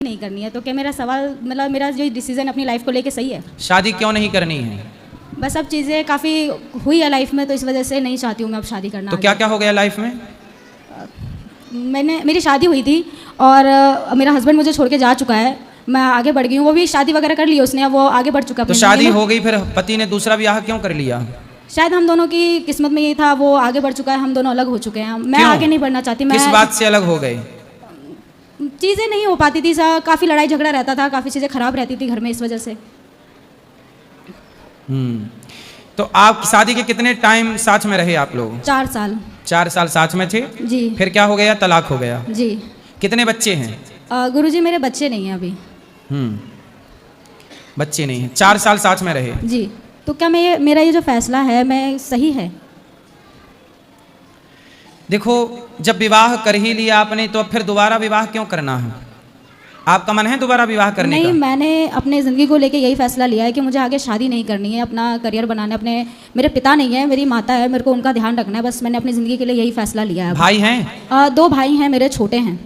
नहीं करनी है। तो क्या मेरा सवाल मतलब मेरा जो डिसीजन अपनी लाइफ को लेके सही है? शादी क्यों नहीं करनी है? बस अब चीज़ें काफ़ी हुई है लाइफ में, तो इस वजह से नहीं चाहती हूँ मैं अब शादी करना। तो क्या क्या हो गया लाइफ में? मेरी शादी हुई थी और मेरा हस्बैंड मुझे छोड़ के जा चुका है, मैं आगे बढ़ गई हूँ। वो भी शादी वगैरह कर ली उसने, अब वो आगे बढ़ चुका है। तो शादी हो गई, फिर पति ने दूसरा ब्याह क्यों कर लिया? शायद हम दोनों की किस्मत में ये था, वो आगे बढ़ चुका है, हम दोनों अलग हो चुके हैं। मैं क्यों? आगे नहीं बढ़ना चाहती। मैं किस बात से अलग हो गए? चीज़ें नहीं हो पाती थी, काफ़ी लड़ाई झगड़ा रहता था, काफ़ी चीज़ें खराब रहती थी घर में, इस वजह से। तो आप शादी के कितने टाइम साथ में रहे आप लोग? 4 साल। 4 साल साथ में थे? जी। फिर क्या हो गया? तलाक हो गया? जी। कितने बच्चे हैं? गुरुजी मेरे बच्चे नहीं हैं अभी। बच्चे नहीं हैं, 4 साल साथ में रहे। जी। तो क्या मेरा ये जो फैसला है मैं सही है? देखो, जब विवाह कर ही लिया आपने तो अब फिर दोबारा विवाह क्यों करना है? आपका मन है दोबारा विवाह करने नहीं, का? मैंने अपने ज़िंदगी को लेके यही फैसला लिया है कि मुझे आगे शादी नहीं करनी है, अपना करियर बनाना है। मेरे पिता नहीं है, मेरी माता है, मेरे को उनका ध्यान रखना है। बस मैंने अपनी ज़िंदगी के लिए यही फैसला लिया है। भाई हैं? 2 भाई हैं मेरे, छोटे हैं।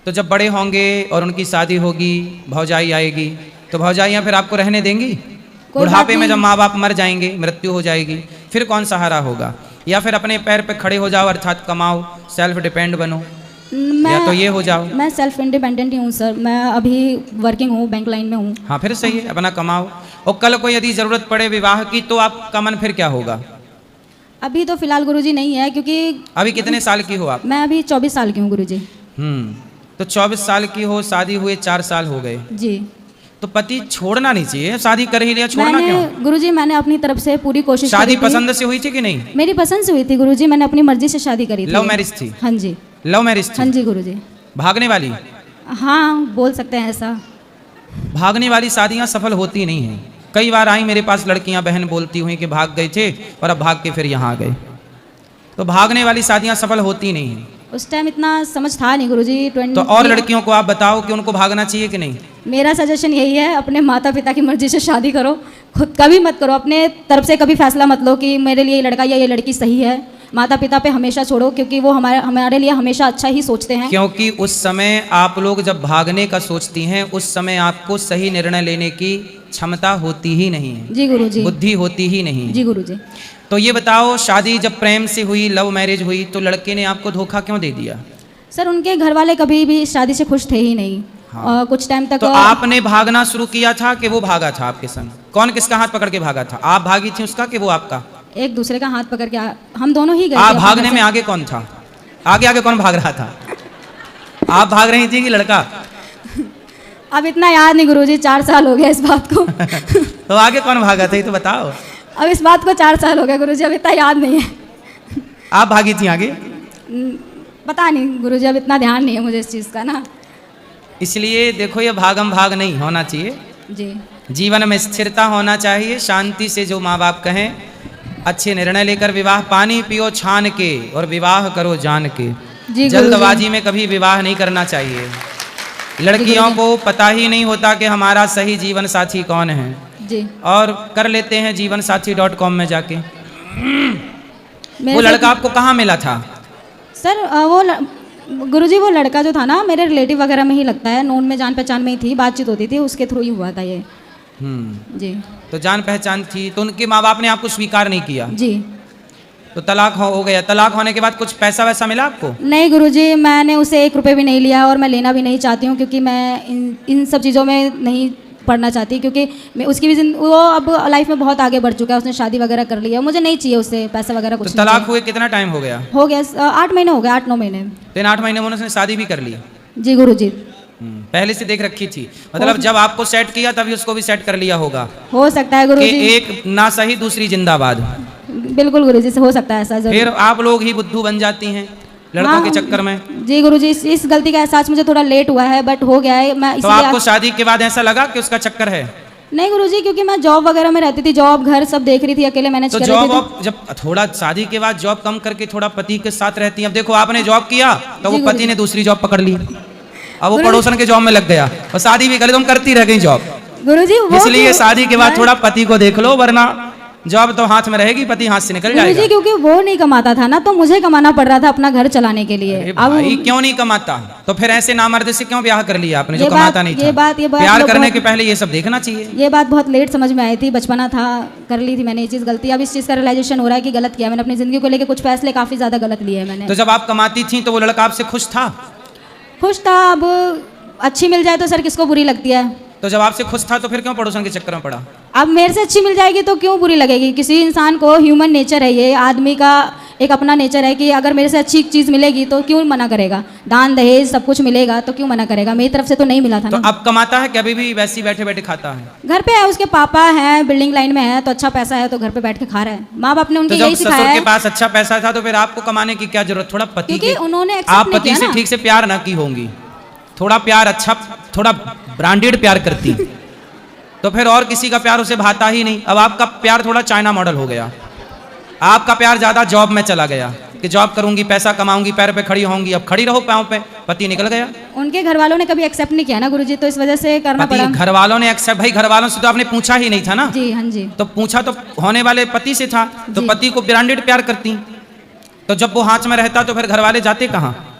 तो जब बड़े होंगे और उनकी शादी होगी, भौजाई आएगी, तो भौजाइयाँ फिर आपको रहने देंगी? बुढ़ापे में जब माँ बाप मर जाएंगे, मृत्यु हो जाएगी, फिर कौन सहारा होगा? या फिर अपने पैर पे खड़े हो जाओ, अर्थात कमाओ, सेल्फ डिपेंड बनो, या तो ये हो जाओ। मैं सेल्फ इंडिपेंडेंट ही हूँ सर, मैं अभी वर्किंग हूँ, बैंक लाइन में हूँ। हाँ, फिर सही है, अपना कमाओ। और कल को यदि ज़रूरत पड़े विवाह की तो आपका मन फिर क्या होगा? अभी तो फिलहाल गुरुजी नहीं है, क्योंकि अभी कितने साल की हो आप? मैं अभी 24 साल की हूँ गुरुजी। तो 24 साल की हो, शादी हुए 4 साल हो गए, जी। तो पति छोड़ना नहीं चाहिए, शादी कर ही लिया, छोड़ना क्यों? गुरुजी मैंने अपनी तरफ से पूरी कोशिश करी शादी थी। पसंद से हुई थी कि नहीं? मेरी पसंद से हुई थी गुरुजी, मैंने अपनी मर्जी से शादी करी थी। लव मैरिज थी? हाँ जी। लव मैरिज थी? हाँ जी गुरुजी। भागने वाली? हाँ, बोल सकते हैं ऐसा। भागने वाली शादियां सफल होती नहीं हैं। कई बार आई मेरे पास लड़कियां, बहन बोलती हुई कि भाग गए थे और अब भाग के फिर यहाँ आ गए। तो भागने वाली शादियां सफल होती नहीं हैं। उस टाइम इतना समझ था नहीं गुरुजी। तो और लड़कियों को आप बताओ कि उनको भागना चाहिए कि नहीं? मेरा सजेशन यही है, अपने माता पिता की मर्जी से शादी करो, खुद कभी मत करो, अपने तरफ से कभी फैसला मत लो कि मेरे लिए ये लड़का या ये लड़की सही है। माता पिता पे हमेशा छोड़ो, क्योंकि वो हमारे लिए हमेशा अच्छा ही सोचते हैं। क्योंकि उस समय आप लोग जब भागने का सोचती हैं, उस समय आपको सही निर्णय लेने की क्षमता होती ही नहीं है। जी गुरुजी। बुद्धि होती ही नहीं है। जी गुरुजी। तो ये बताओ, शादी जब प्रेम से हुई, लव मैरिज हुई, तो लड़के ने आपको धोखा क्यों दे दिया? सर उनके घर वाले कभी भी शादी से खुश थे ही नहीं। हाँ। कुछ टाइम तक तो आपने भागना शुरू किया था कि वो भागा था आपके संग? कौन किसका हाथ पकड़ के भागा था? आप भागी थी उसका कि वो आपका? एक दूसरे का हाथ पकड़ के हम दोनों ही गए। आप भागने में आगे कौन था? आगे आगे कौन भाग रहा था? आप भाग रही थी कि लड़का? अब इतना याद नहीं गुरुजी, 4 साल हो गए इस बात को। तो आगे कौन भागा था ये तो बताओ। अब इस बात को 4 साल हो गए गुरुजी, अब इतना याद नहीं है। आप भागी थी आगे? पता नहीं गुरुजी, अब इतना ध्यान नहीं है मुझे इस चीज़ का ना। इसलिए देखो, ये भागम भाग नहीं होना चाहिए। जी। जीवन में स्थिरता होना चाहिए। शांति से जो माँ बाप कहें, अच्छे निर्णय लेकर विवाह, पानी पियो छान के और विवाह करो जान के। जल्दबाजी में कभी विवाह नहीं करना चाहिए। लड़कियों को पता ही नहीं होता कि हमारा सही जीवन साथी कौन है। जी। और कर लेते हैं जीवनसाथी.com में जाके। वो लड़का आपको कहाँ मिला था? सर वो गुरुजी वो लड़का जो था ना, मेरे रिलेटिव वगैरह में ही लगता है, नोन में, जान पहचान में ही थी, बातचीत होती थी, उसके थ्रू ही हुआ था ये। जी। तो जान पहचान थी, तो उनके माँ बाप ने आपको स्वीकार नहीं किया? जी। तो तलाक हो गया। तलाक होने के बाद कुछ पैसा वैसा मिला आपको? नहीं गुरुजी, मैंने उसे 1 रुपये भी नहीं लिया और मैं लेना भी नहीं चाहती हूँ, क्योंकि मैं इन सब चीज़ों में नहीं पढ़ना चाहती, क्योंकि मैं उसकी भी वो अब लाइफ में बहुत आगे बढ़ चुका है, उसने शादी वगैरह कर लिया, मुझे नहीं चाहिए उससे पैसा वगैरह कुछ। तो तलाक हुए कितना टाइम हो गया? हो गया 8 महीने हो गए, 8-9 महीने। तो इन 8 महीने में उसने शादी भी कर ली? जी गुरुजी। पहले से देख रखी थी? मतलब जब आपको सेट किया तभी उसको भी सेट कर लिया होगा? हो सकता है गुरुजी। कि एक ना सही दूसरी जिंदाबाद। बिल्कुल गुरुजी, से हो सकता है ऐसा जरूर। फिर आप लोग ही बुद्धू बन जाती हैं लड़कों के चक्कर में। जी गुरुजी, इस गलती का एहसास मुझे थोड़ा लेट हुआ है, बट हो गया है। मैं तो आपको शादी के बाद ऐसा लगा कि उसका चक्कर है? नहीं गुरुजी, क्योंकि मैं जॉब वगैरह में रहती थी, जॉब घर सब देख रही थी, अकेले मैनेज कर रही थी। तो जॉब जब थोड़ा शादी के बाद जॉब कम करके थोड़ा पति के साथ रहती हैं। अब देखो, आपने जॉब किया तो वो पति ने दूसरी जॉब पकड़ ली, अब वो पड़ोसन के जॉब में लग गया और शादी भी कर, तुम करती रह गई जॉब। गुरुजी इसलिए शादी के बाद थोड़ा पति को देख लो, वरना जॉब तो हाथ में रहेगी, पति हाथ से निकल गुरुजी जाएगा। क्योंकि वो नहीं कमाता था ना, तो मुझे कमाना पड़ रहा था अपना घर चलाने के लिए। अरे अब भाई क्यों नहीं कमाता? तो फिर ऐसे नामर्द से क्यों ब्याह कर लिया आपने जो ये कमाता बात- नहीं ये था? बात प्यार लोग करने बहुत- के पहले ये सब देखना चाहिए। ये बात बहुत लेट समझ में आई थी, बचपना था, कर ली थी मैंने ये चीज़ गलती। अब इस चीज़ का रियलाइजेशन हो रहा है कि गलत किया मैंने, अपनी ज़िंदगी को लेकर कुछ फैसले काफ़ी ज़्यादा गलत लिए हैं मैंने। तो जब आप कमाती थी तो वो लड़का आपसे खुश था? खुश था, अब अच्छी मिल जाए तो सर किसको बुरी लगती है? तो जब आपसे खुश था तो फिर क्यों पड़ोसन के चक्कर में पड़ा? अब मेरे से अच्छी मिल जाएगी तो क्यों बुरी लगेगी? किसी इंसान को ह्यूमन नेचर है, ये आदमी का एक अपना नेचर है कि अगर मेरे से अच्छी चीज़ मिलेगी तो क्यों मना करेगा? दान दहेज सब कुछ मिलेगा तो क्यों मना करेगा? मेरी तरफ से तो नहीं मिला था तो ना। अब कमाता है कि अभी भी वैसे ही बैठे बैठे खाता है? घर पे है, उसके पापा हैं, बिल्डिंग लाइन में है, तो अच्छा पैसा है तो घर पे बैठ के खा रहा है। माँ बाप ने तो उनके जब यही सिखाया ससुर के है, पास अच्छा पैसा था तो फिर आपको कमाने की क्या जरूरत? थोड़ा पति क्योंकि के उन्होंने आप एक्सेप्ट नहीं पति किया से ना। ठीक से प्यार ना की होंगी, थोड़ा प्यार अच्छा, थोड़ा ब्रांडेड प्यार करती तो फिर और किसी का प्यार उसे भाता ही नहीं। अब आपका प्यार थोड़ा चाइना मॉडल हो गया, आपका प्यार ज्यादा जॉब में चला गया कि जॉब करूंगी, पैसा कमाऊंगी, पैर पे खड़ी होंगी। अब खड़ी रहो पाँव पे, पति निकल गया। उनके घर वालों ने कभी एक्सेप्ट नहीं किया ना गुरुजी, तो इस वजह से करना पति पड़ा। घर वालों ने एक्सेप्ट, भाई घर वालों से तो आपने पूछा ही नहीं था ना। जी हाँ जी। तो पूछा तो होने वाले पति से था, तो जी। पति को ब्रांडेड प्यार करती, तो जब वो हाथ में रहता तो फिर घर वाले जाते कहाँ?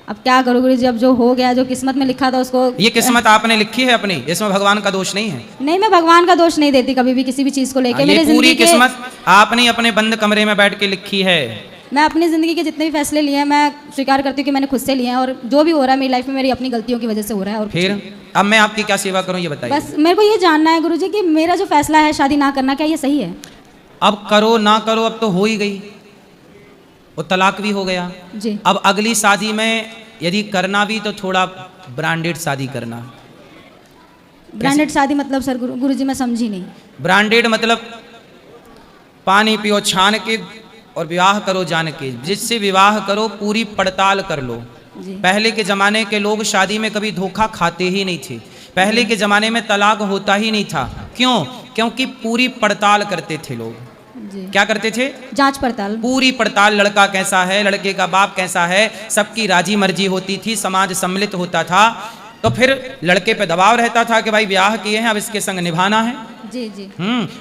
अब क्या करो गुरुजी, अब जो हो गया, जो किस्मत में लिखा था उसको। ये किस्मत आपने लिखी है अपनी, इसमें भगवान का दोष नहीं है। नहीं, मैं भगवान का दोष नहीं देती कभी भी किसी भी चीज़ को लेके। ये मेरी पूरी जिंदगी के, किस्मत आपने अपने बंद कमरे में बैठ के लिखी है। मैं अपनी ज़िंदगी के जितने भी फैसले लिए हैं मैं स्वीकार करती हूँ कि मैंने खुद से लिए हैं, और जो भी हो रहा है मेरी लाइफ में मेरी अपनी गलतियों की वजह से हो रहा है। और कुछ फिर नहीं। अब मैं आपकी क्या सेवा करूं ये बताइए? बस मेरे को ये जानना है गुरुजी कि मेरा जो फैसला है शादी ना करना, क्या ये सही है? अब करो ना करो, अब तो हो ही गई, वो तलाक भी हो गया। जी। अब अगली शादी में यदि करना भी तो थोड़ा ब्रांडेड शादी करना। ब्रांडेड शादी मतलब सर गुरुजी मैं समझी नहीं। ब्रांडेड मतलब पानी पियो छान के और विवाह करो जान के। जिससे विवाह करो पूरी पड़ताल कर लो। जी। पहले के ज़माने के लोग शादी में कभी धोखा खाते ही नहीं थे। पहले के ज़माने में तलाक होता ही नहीं था। क्यों? क्योंकि पूरी पड़ताल करते थे लोग। जी। क्या करते थे? जांच पड़ताल। पूरी पड़ताल, लड़का कैसा है, लड़के का बाप कैसा है, सबकी राजी मर्जी होती थी, समाज सम्मिलित होता था। तो फिर लड़के पे दबाव रहता था कि भाई ब्याह किए हैं, अब इसके संग निभाना है। जी जी।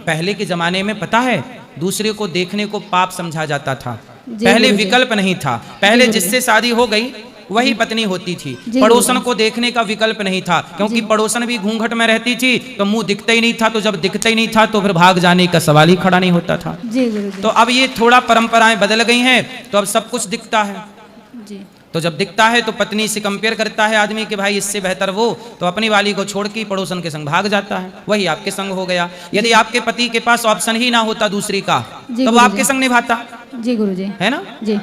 पहले के जमाने में पता है दूसरे को देखने को पाप समझा जाता था। जी, पहले गुरुजी। विकल्प नहीं था। पहले गुरुजी। जिससे शादी हो गई वही पत्नी होती थी। जी, पड़ोसन गुरुजी। को देखने का विकल्प नहीं था, क्योंकि पड़ोसन भी घूंघट में रहती थी तो मुंह दिखता ही नहीं था। तो जब दिखता ही नहीं था तो फिर भाग जाने का सवाल ही खड़ा नहीं होता था। जी गुरुजी। तो अब ये थोड़ा परंपराएं बदल गई हैं, तो अब सब कुछ दिखता है। जी। तो जब दिखता है तो पत्नी से कंपेयर करता है आदमी कि भाई इससे बेहतर वो, तो अपनी वाली को छोड़ के पड़ोसन के संग भाग जाता है। वही आपके संग हो गया। यदि आपके पति के पास ऑप्शन ही ना होता दूसरी का जी, तो वो गुरुजी। आपके संग निभाता, जी गुरुजी। है ना? जी।